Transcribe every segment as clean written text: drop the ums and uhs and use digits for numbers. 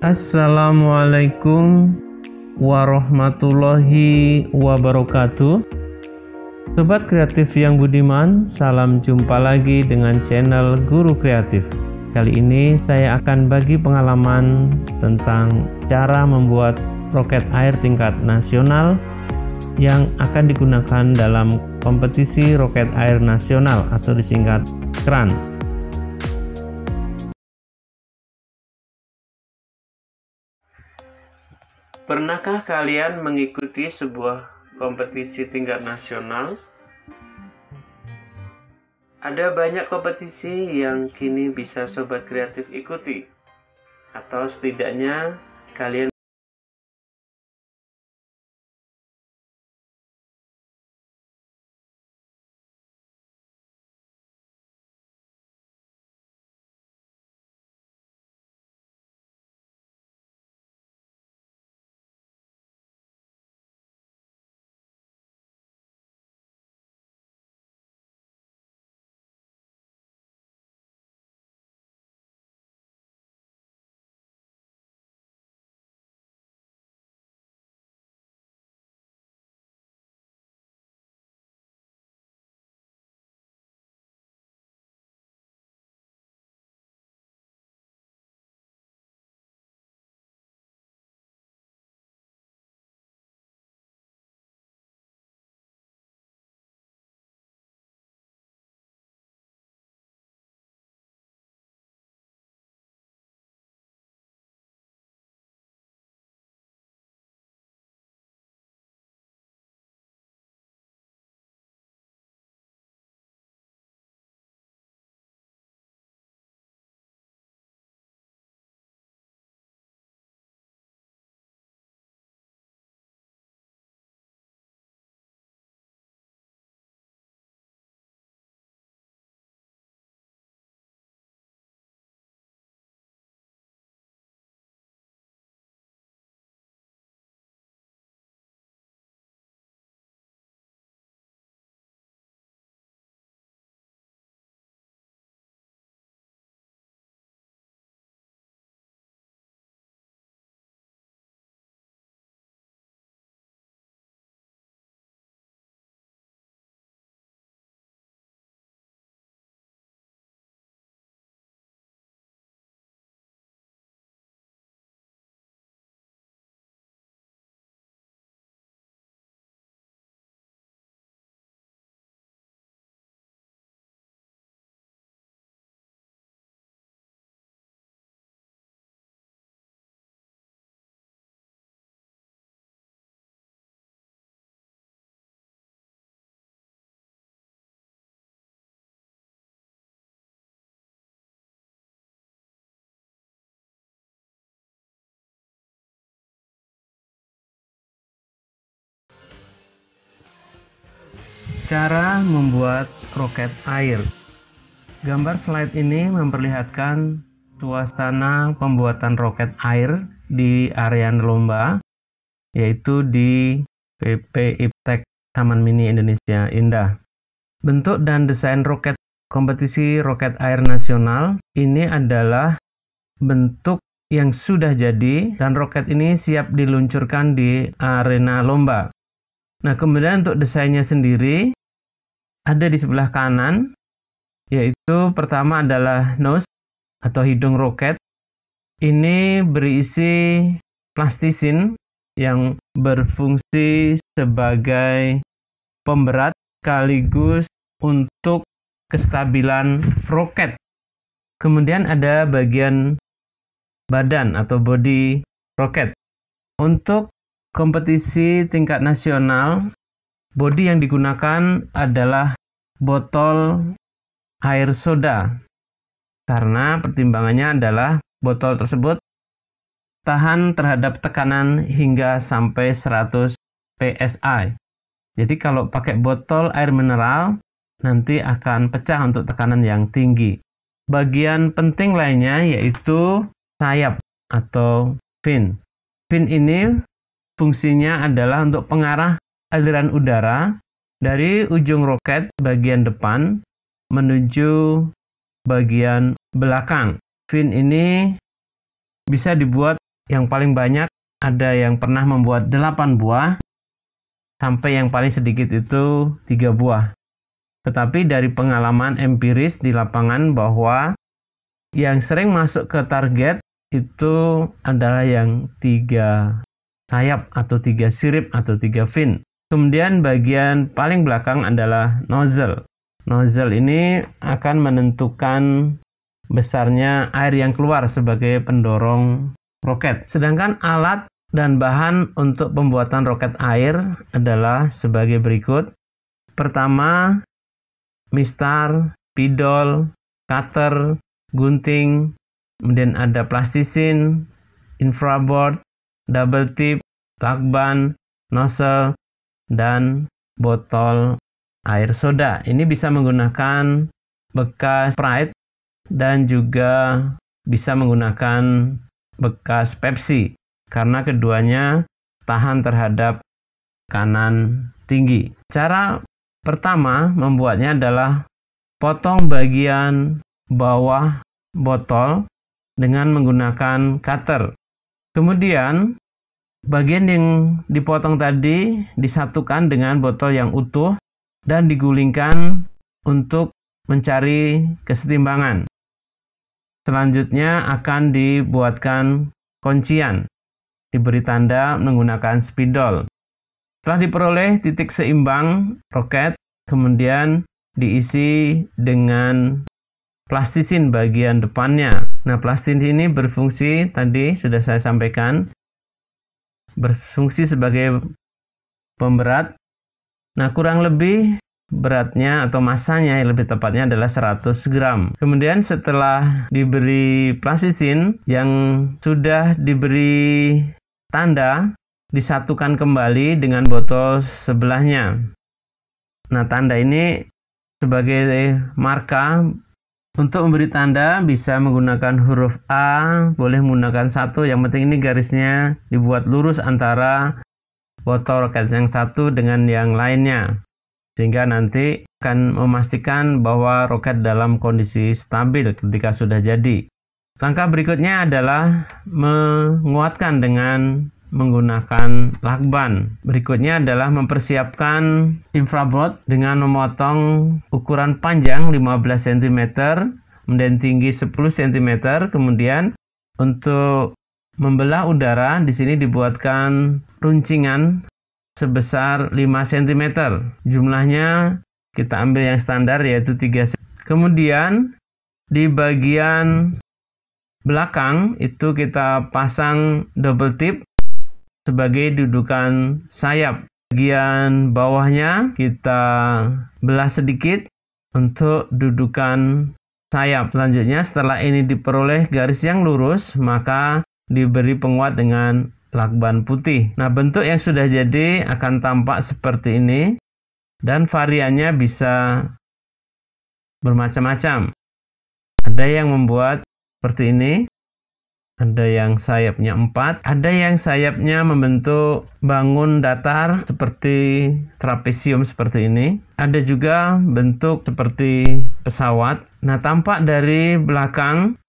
Assalamualaikum warahmatullahi wabarakatuh. Sobat kreatif yang budiman, salam jumpa lagi dengan channel Guru Kreatif. Kali ini saya akan bagi pengalaman tentang cara membuat roket air tingkat nasional yang akan digunakan dalam kompetisi roket air nasional atau disingkat KRAN. Pernahkah kalian mengikuti sebuah kompetisi tingkat nasional? Ada banyak kompetisi yang kini bisa sobat kreatif ikuti, atau setidaknya kalian cara membuat roket air. Gambar slide ini memperlihatkan suasana pembuatan roket air di area lomba, yaitu di PP Iptek Taman Mini Indonesia Indah. Bentuk dan desain roket kompetisi roket air nasional ini adalah bentuk yang sudah jadi dan roket ini siap diluncurkan di arena lomba. Nah, kemudian untuk desainnya sendiri ada di sebelah kanan, yaitu pertama adalah nose atau hidung roket. Ini berisi plastisin yang berfungsi sebagai pemberat sekaligus untuk kestabilan roket. Kemudian ada bagian badan atau bodi roket. Untuk kompetisi tingkat nasional, bodi yang digunakan adalah botol air soda, karena pertimbangannya adalah botol tersebut tahan terhadap tekanan hingga sampai 100 PSI. Jadi kalau pakai botol air mineral, nanti akan pecah untuk tekanan yang tinggi. Bagian penting lainnya yaitu sayap atau fin. Fin ini fungsinya adalah untuk pengarah aliran udara dari ujung roket bagian depan menuju bagian belakang. Fin ini bisa dibuat yang paling banyak ada yang pernah membuat 8 buah, sampai yang paling sedikit itu 3 buah. Tetapi dari pengalaman empiris di lapangan bahwa yang sering masuk ke target itu adalah yang 3 sayap atau 3 sirip atau 3 fin. Kemudian bagian paling belakang adalah nozzle. Nozzle ini akan menentukan besarnya air yang keluar sebagai pendorong roket. Sedangkan alat dan bahan untuk pembuatan roket air adalah sebagai berikut. Pertama, mistar, spidol, cutter, gunting, kemudian ada plastisin, infraboard, double tip, lakban, nozzle, dan botol air soda. Ini bisa menggunakan bekas Sprite dan juga bisa menggunakan bekas Pepsi karena keduanya tahan terhadap tekanan tinggi. Cara pertama membuatnya adalah potong bagian bawah botol dengan menggunakan cutter. Kemudian bagian yang dipotong tadi disatukan dengan botol yang utuh dan digulingkan untuk mencari kesetimbangan. Selanjutnya akan dibuatkan kuncian, diberi tanda menggunakan spidol. Setelah diperoleh titik seimbang roket, kemudian diisi dengan plastisin bagian depannya. Nah, plastisin ini berfungsi, tadi sudah saya sampaikan, berfungsi sebagai pemberat. Nah, kurang lebih beratnya atau masanya yang lebih tepatnya adalah 100 gram. Kemudian setelah diberi plastisin yang sudah diberi tanda, disatukan kembali dengan botol sebelahnya. Nah, tanda ini sebagai marka. Untuk memberi tanda bisa menggunakan huruf A, boleh menggunakan 1, yang penting ini garisnya dibuat lurus antara botol roket yang satu dengan yang lainnya, sehingga nanti akan memastikan bahwa roket dalam kondisi stabil ketika sudah jadi. Langkah berikutnya adalah menguatkan dengan menggunakan lakban. Berikutnya adalah mempersiapkan infraboard dengan memotong ukuran panjang 15 cm, kemudian tinggi 10 cm. Kemudian untuk membelah udara di sini dibuatkan runcingan sebesar 5 cm. Jumlahnya kita ambil yang standar yaitu 3 cm. Kemudian di bagian belakang itu kita pasang double tip sebagai dudukan sayap. Bagian bawahnya kita belah sedikit untuk dudukan sayap. Selanjutnya setelah ini diperoleh garis yang lurus, maka diberi penguat dengan lakban putih. Nah, bentuk yang sudah jadi akan tampak seperti ini dan variannya bisa bermacam-macam. Ada yang membuat seperti ini, ada yang sayapnya 4, ada yang sayapnya membentuk bangun datar seperti trapesium seperti ini, ada juga bentuk seperti pesawat. Nah, tampak dari belakang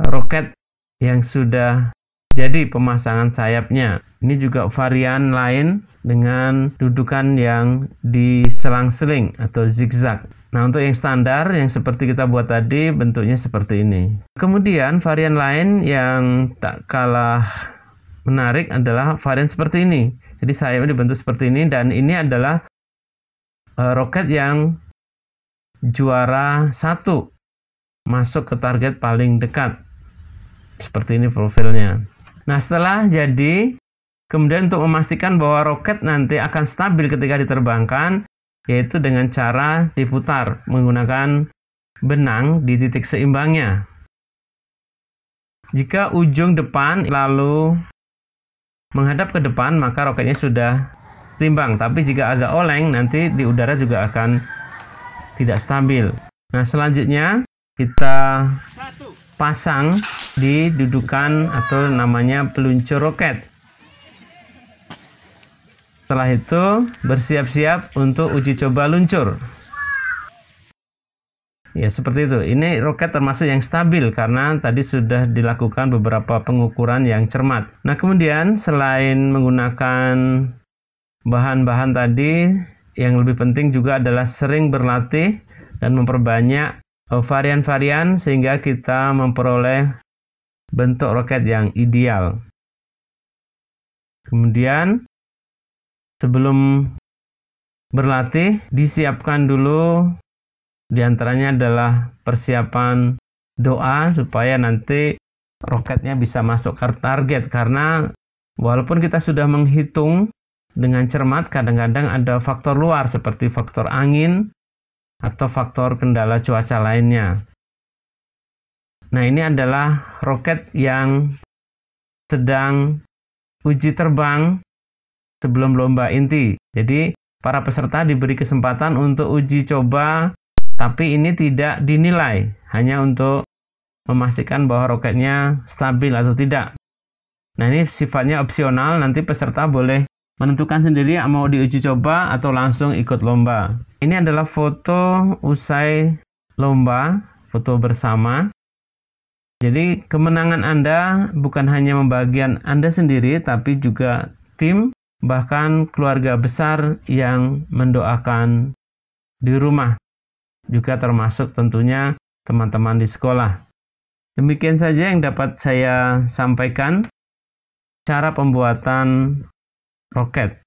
roket yang sudah jadi pemasangan sayapnya. Ini juga varian lain dengan dudukan yang diselang-seling atau zigzag. Nah, untuk yang standar yang seperti kita buat tadi bentuknya seperti ini. Kemudian varian lain yang tak kalah menarik adalah varian seperti ini. Jadi sayapnya dibentuk seperti ini dan ini adalah roket yang juara 1 masuk ke target paling dekat. Seperti ini profilnya. Nah, setelah jadi, kemudian untuk memastikan bahwa roket nanti akan stabil ketika diterbangkan, yaitu dengan cara diputar menggunakan benang di titik seimbangnya. Jika ujung depan lalu menghadap ke depan, maka roketnya sudah seimbang. Tapi jika agak oleng, nanti di udara juga akan tidak stabil. Nah, selanjutnya kita pasang di dudukan atau namanya peluncur roket. Setelah itu bersiap-siap untuk uji coba luncur. Ya, seperti itu. Ini roket termasuk yang stabil karena tadi sudah dilakukan beberapa pengukuran yang cermat. Nah, kemudian selain menggunakan bahan-bahan tadi, yang lebih penting juga adalah sering berlatih dan memperbanyak varian-varian sehingga kita memperoleh bentuk roket yang ideal. Kemudian, sebelum berlatih, disiapkan dulu. Di antaranya adalah persiapan doa supaya nanti roketnya bisa masuk ke target, karena walaupun kita sudah menghitung dengan cermat, kadang-kadang ada faktor luar seperti faktor angin atau faktor kendala cuaca lainnya. Nah, ini adalah roket yang sedang uji terbang sebelum lomba inti. Jadi para peserta diberi kesempatan untuk uji coba, tapi ini tidak dinilai, hanya untuk memastikan bahwa roketnya stabil atau tidak. Nah, ini sifatnya opsional, nanti peserta boleh menentukan sendiri mau diuji coba atau langsung ikut lomba. Ini adalah foto usai lomba, foto bersama. Jadi kemenangan Anda bukan hanya membagian Anda sendiri, tapi juga tim, bahkan keluarga besar yang mendoakan di rumah. Juga termasuk tentunya teman-teman di sekolah. Demikian saja yang dapat saya sampaikan cara pembuatan roket.